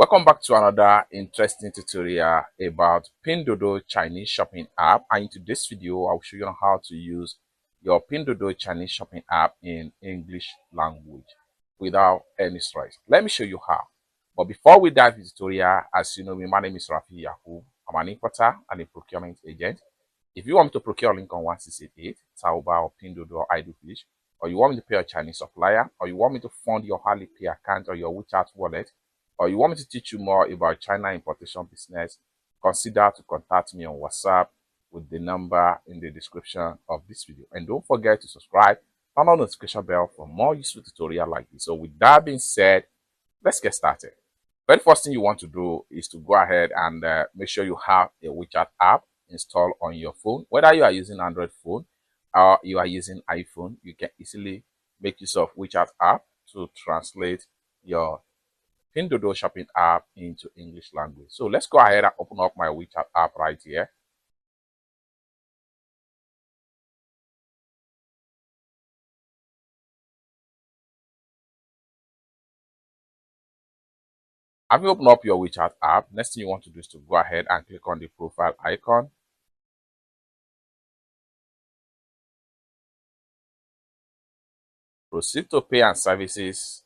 Welcome back to another interesting tutorial about Pinduoduo Chinese shopping app. And in today's video, I will show you how to use your Pinduoduo Chinese shopping app in English language without any stress. Let me show you how. But before we dive into the tutorial, as you know me, my name is Rafi Yaku. I'm an importer and a procurement agent. If you want me to procure link on 1688, Taobao or Pinduoduo or Idlefish, or you want me to pay a Chinese supplier, or you want me to fund your Alipay account or your WeChat wallet, or you want me to teach you more about China importation business, consider to contact me on WhatsApp with the number in the description of this video. And don't forget to subscribe, turn on the notification bell for more useful tutorials like this. So with that being said, let's get started. Very first thing you want to do is to go ahead and make sure you have a WeChat app installed on your phone. Whether you are using Android phone or you are using iPhone, you can easily make use of WeChat app to translate your Pinduoduo shopping app into English language. So let's go ahead and open up my WeChat app right here. Have you opened up your WeChat app? Next thing you want to do is to go ahead and click on the profile icon. Proceed to pay and services.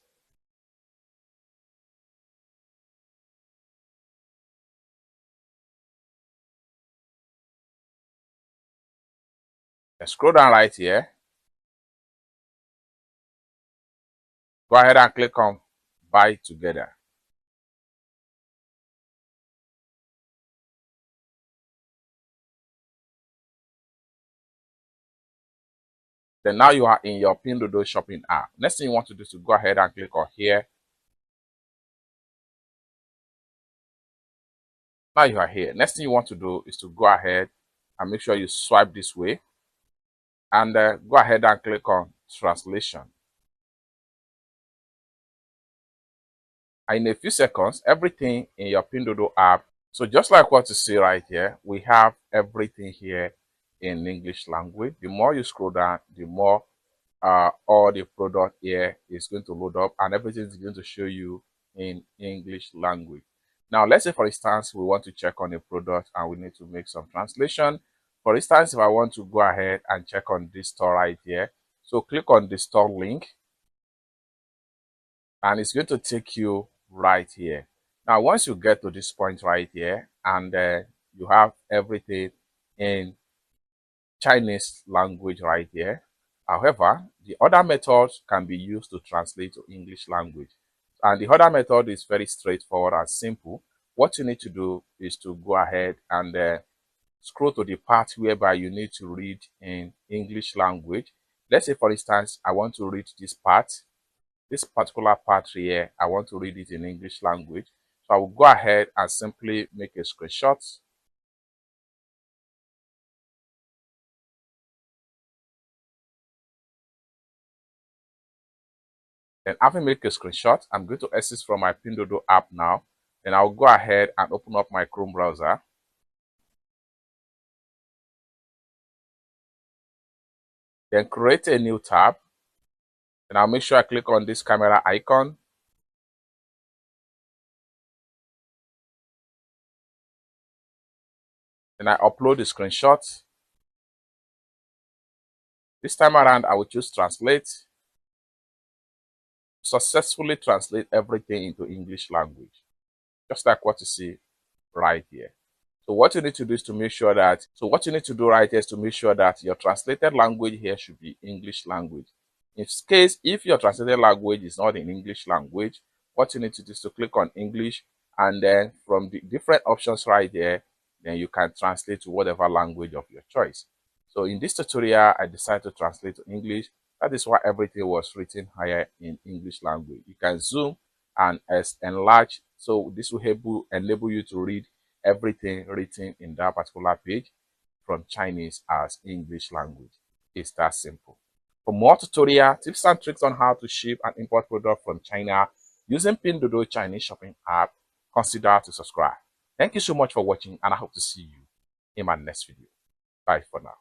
Then scroll down right here. Go ahead and click on buy together. Then now you are in your Pinduoduo shopping app. Next thing you want to do is to go ahead and click on here. Now you are here. Next thing you want to do is to go ahead and make sure you swipe this way and go ahead and click on translation. And in a few seconds, everything in your Pinduoduo app. So just like what you see right here, we have everything here in English language. The more you scroll down, the more all the product here is going to load up and everything is going to show you in English language. Now, let's say, for instance, we want to check on a product and we need to make some translation. For instance, if I want to go ahead and check on this store right here, so click on the store link and it's going to take you right here. Now, once you get to this point right here and you have everything in Chinese language right here. However, the other methods can be used to translate to English language. And the other method is very straightforward and simple. What you need to do is to go ahead and scroll to the part whereby you need to read in English language. Let's say, for instance, I want to read this part. This particular part here, I want to read it in English language. So I will go ahead and simply make a screenshot. Then after make a screenshot, I'm going to exit from my Pinduoduo app now. Then I'll go ahead and open up my Chrome browser. Then create a new tab. And I'll make sure I click on this camera icon. Then I upload the screenshot. This time around, I will choose translate. Successfully translate everything into English language. Just like what you see right here. So what you need to do is to make sure that, your translated language here should be English language. In case, if your translated language is not in English language, what you need to do is to click on English, and then from the different options right there, then you can translate to whatever language of your choice. So in this tutorial, I decided to translate to English. That is why everything was written higher in English language. You can zoom and enlarge. So this will enable you to read everything written in that particular page from Chinese as English language. It's that simple. For more tutorial tips and tricks on how to ship and import products from China using Pinduoduo Chinese shopping app, consider to subscribe. Thank you so much for watching, and I hope to see you in my next video. Bye for now.